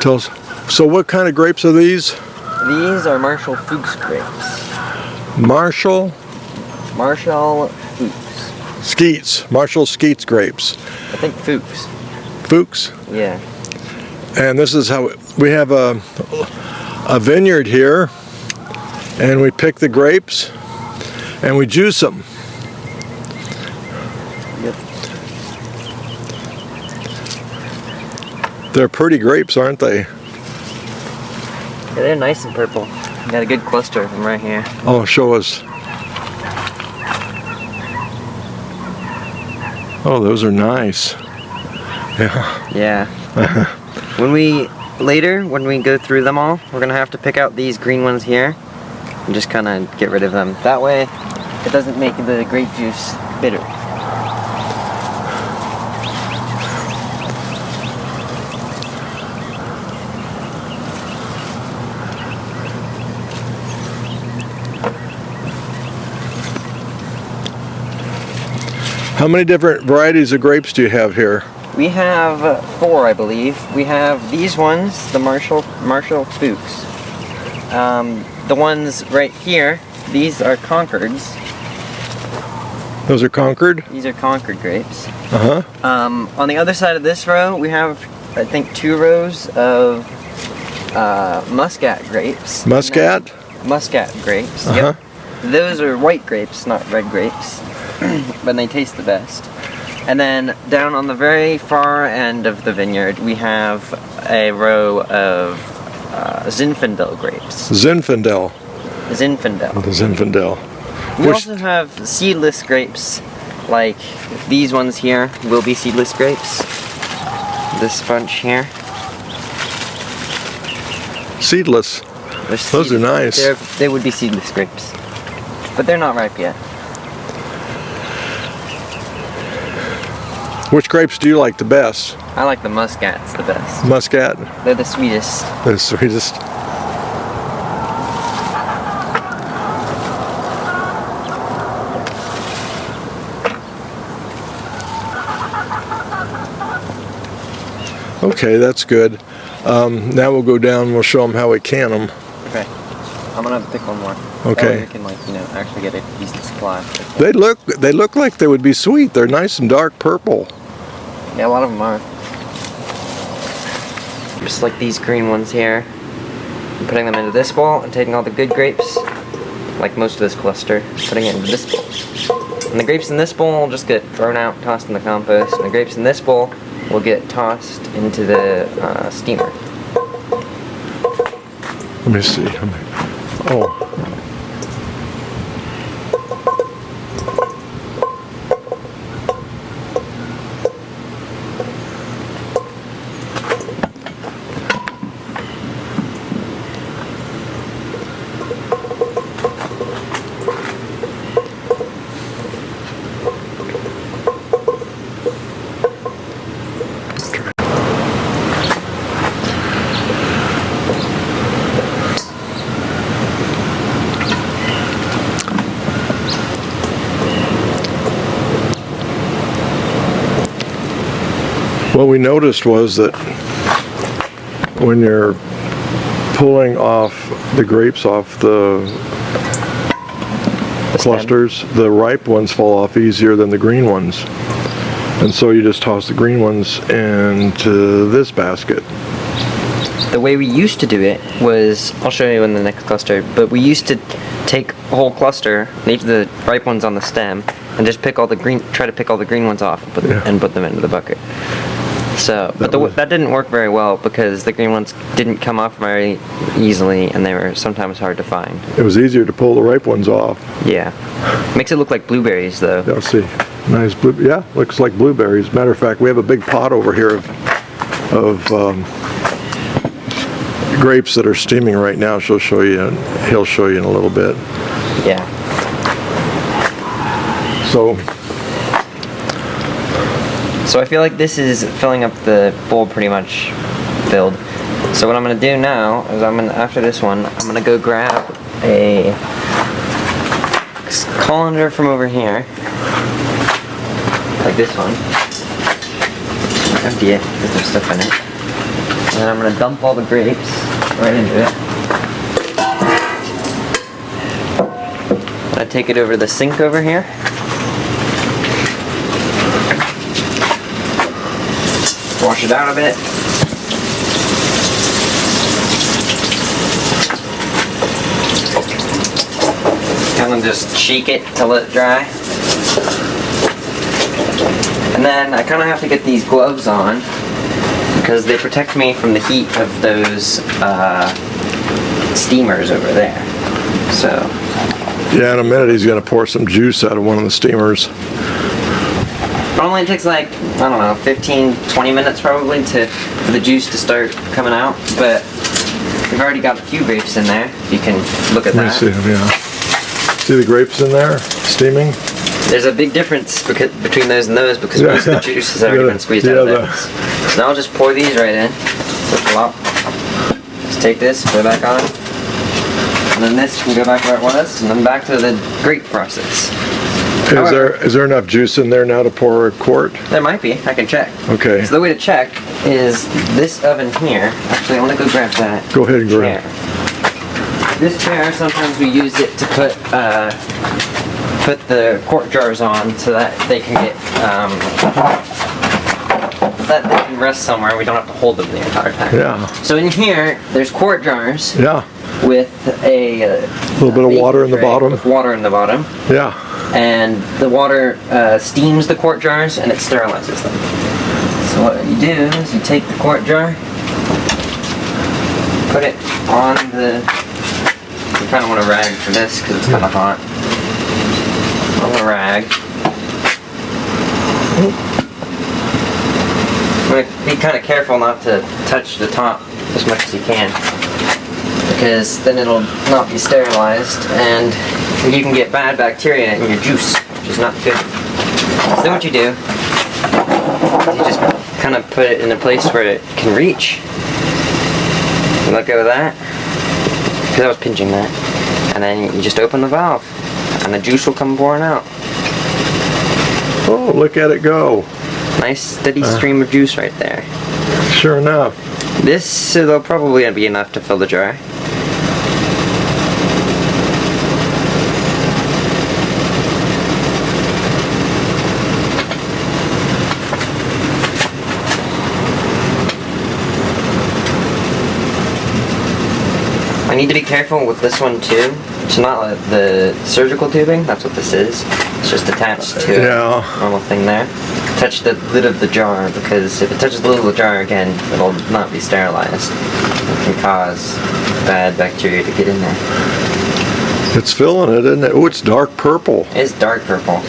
Tell us. So what kind of grapes are these? These are Marshall Fuchs grapes. Marshall Fuchs. Skeets. Marshall Skeets grapes. I think Fuchs. Fuchs? Yeah. And this is how we have a vineyard here, and we pick the grapes and we juice them. Yep. They're pretty grapes, aren't they? Yeah, they're nice and purple. Got a good cluster of them right here. Oh, show us. Oh, those are nice. Yeah. Yeah. When we go through them all, we're gonna have to pick out these green ones here and just kind of get rid of them. That way, it doesn't make the grape juice bitter. How many different varieties of grapes do you have here? We have 4, I believe. We have these ones, the Marshall Fuchs. The ones right here, these are Concords. Those are Concord? These are Concord grapes. Uh-huh. On the other side of this row, we have, I think, 2 rows of Muscat grapes. Muscat? Muscat grapes, Uh-huh. yep. Those are white grapes, not red grapes, but they taste the best. And then down on the very far end of the vineyard, we have a row of Zinfandel grapes. Zinfandel. Zinfandel. The Zinfandel. We also have seedless grapes, like these ones here will be seedless grapes. This bunch here. Seedless. Those are nice. They would be seedless grapes, but they're not ripe yet. Which grapes do you like the best? I like the Muscats the best. Muscat? They're the sweetest. The sweetest. Okay, that's good. Now we'll go down and we'll show them how we can them. Okay. I'm gonna pick one more. Okay. That way we can, like, actually get a decent supply. They look like they would be sweet. They're nice and dark purple. Yeah, a lot of them are. Just like these green ones here. I'm putting them into this bowl and taking all the good grapes, like most of this cluster, putting it into this bowl. And the grapes in this bowl will just get thrown out, tossed in the compost, and the grapes in this bowl will get tossed into the steamer. Let me see. Oh. What we noticed was that when you're pulling off the grapes off the clusters, the ripe ones fall off easier than the green ones. And so you just toss the green ones into this basket. The way we used to do it was, I'll show you in the next cluster, but we used to take a whole cluster, leave the ripe ones on the stem, and just pick all the green, try to pick all the green ones off and put them into the bucket. So, but that didn't work very well because the green ones didn't come off very easily and they were sometimes hard to find. It was easier to pull the ripe ones off. Yeah. Makes it look like blueberries though. Yeah, see. Nice blue, yeah, looks like blueberries. Matter of fact, we have a big pot over here of grapes that are steaming right now. He'll show you in a little bit. Yeah. So I feel like this is filling up the bowl pretty much filled. So what I'm gonna do now is after this one, I'm gonna go grab a colander from over here, like this one. Empty it, put some stuff in it. And I'm gonna dump all the grapes right into it. I take it over to the sink over here. Wash it out a bit. Kind of just shake it to let it dry. And then I kind of have to get these gloves on because they protect me from the heat of those steamers over there. So. Yeah, in a minute he's going to pour some juice out of one of the steamers. It only takes like, I don't know, 15-20 minutes probably for the juice to start coming out, but we've already got a few grapes in there, if you can look at Let me that. see them, yeah. See the grapes in there, steaming? There's a big difference between those and those because most of the juice has already been squeezed out of those. So now I'll just pour these right in. Just take this, put it back on. And then this can go back where it was, and then back to the grape process. Is there enough juice in there now to pour a quart? There might be. I can check. Okay. So the way to check is this oven here. Actually, I want to go grab that. Go ahead and grab. This chair, sometimes we use it to put the quart jars on so that they can get that they can rest somewhere. We don't have to hold them the entire time. Yeah. So in here, there's quart jars. Yeah. With a little bit of water in the bottom. With water in the bottom. Yeah. And the water steams the quart jars and it sterilizes them. So what you do is you take the quart jar, put it on the. You kind of want a rag for this because it's kind of hot. On the rag. I'm going to be kind of careful not to touch the top as much as you can, because then it'll not be sterilized and you can get bad bacteria in your juice, which is not good. So then what you do is you just kind of put it in a place where it can reach. You let go of that, because I was pinching that, and then you just open the valve and the juice will come pouring out. Oh, look at it go. Nice steady stream of juice right there. Sure enough. This will probably be enough to fill the jar. I need to be careful with this one too, to not let the surgical tubing, that's what this is, it's just attached to a normal thing there. Touch the lid of the jar, because if it touches the lid of the jar again, it'll not be sterilized. It can cause bad bacteria to get in there. It's filling it, isn't it? Oh, it's dark purple. It's dark purple.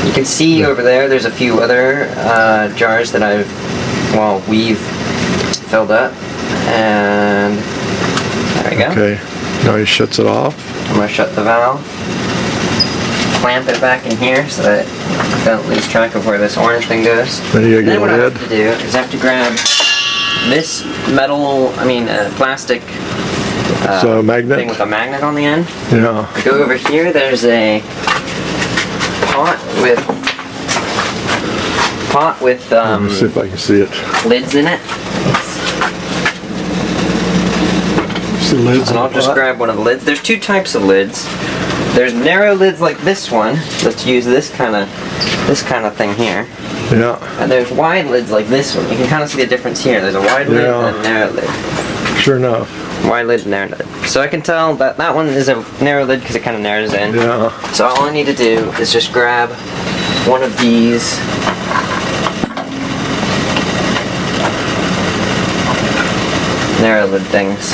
You can see over there's a few other jars that we've filled up, and there we go. Okay, now he shuts it off. I'm going to shut the valve, clamp it back in here so that I don't lose track of where this orange thing goes. Then what I have to do is I have to grab this plastic magnet thing with a magnet on the end. Yeah. I go over here, there's a pot with Let's see if I can see it. lids in it. See the lids. And I'll just grab one of the lids. There's two types of lids. There's narrow lids like this one. Let's use this kind of thing here. Yeah. And there's wide lids like this one. You can kind of see the difference here. There's a wide lid and a narrow lid. Sure enough. Wide lid and narrow lid. So I can tell that that one is a narrow lid because it kind of narrows in. Yeah. So all I need to do is just grab one of these narrow lid things.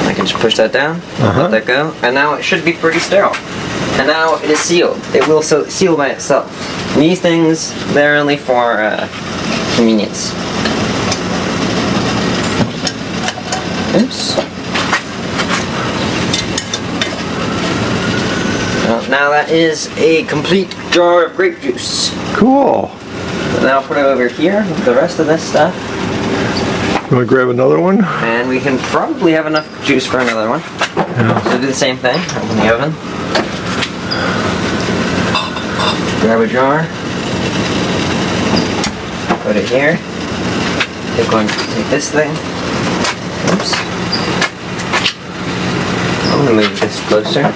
I can just push that down, let that go, and now it should be pretty sterile. And now it is sealed. It will seal by itself. And these things, they're only for convenience. Oops. Well, now that is a complete jar of grape juice. Cool. And now I'll put it over here with the rest of this stuff. You want to grab another one? And we can probably have enough juice for another one. Yeah. So do the same thing. Open the oven. Grab a jar. Put it here. We're going to take this thing. Oops. I'm going to move this closer.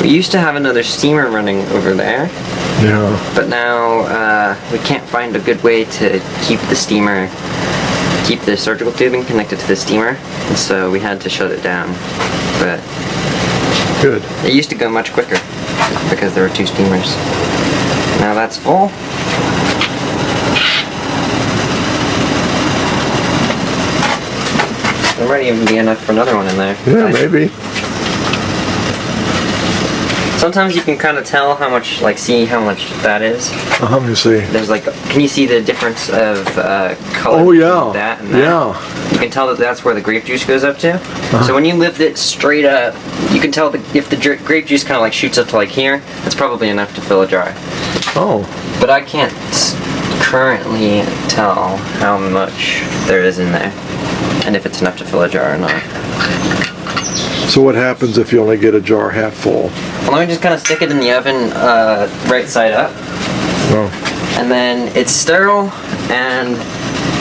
We used to have another steamer running over there, Yeah. but now we can't find a good way to keep the steamer, keep the surgical tubing connected to the steamer, and so we had to shut it down. But Good. it used to go much quicker because there were two steamers. Now that's full. There might even be enough for another one in there. Yeah, maybe. Sometimes you can kind of tell how much, like, see how much that is. Let me see. There's like, can you see the difference of color? Oh, yeah. Between that and that? Yeah. You can tell that that's where the grape juice goes up to. So when you lift it straight up, you can tell if the grape juice kind of like shoots up to like here, that's probably enough to fill a jar. Oh. But I can't currently tell how much there is in there, and if it's enough to fill a jar or not. So what happens if you only get a jar half full? Well, let me just kind of stick it in the oven right side up. Oh. And then it's sterile and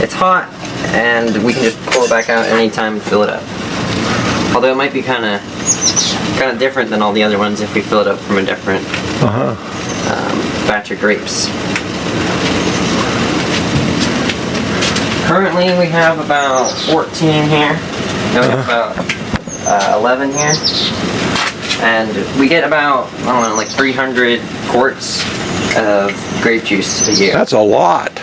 it's hot, and we can just pull it back out anytime and fill it up. Although it might be kind of different than all the other ones if we fill it up from a different batch of grapes. Currently we have about 14 here. No, we have about 11 here. And we get about, I don't know, like 300 quarts of grape juice a year. That's a lot.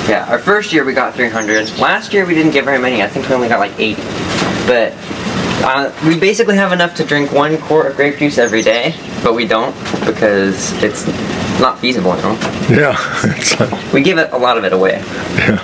Yeah, our first year we got 300. Last year we didn't get very many. I think we only got like 80. But we basically have enough to drink 1 quart of grape juice every day, but we don't because it's not feasible, you know? Yeah. We give it a lot of it away. Yeah.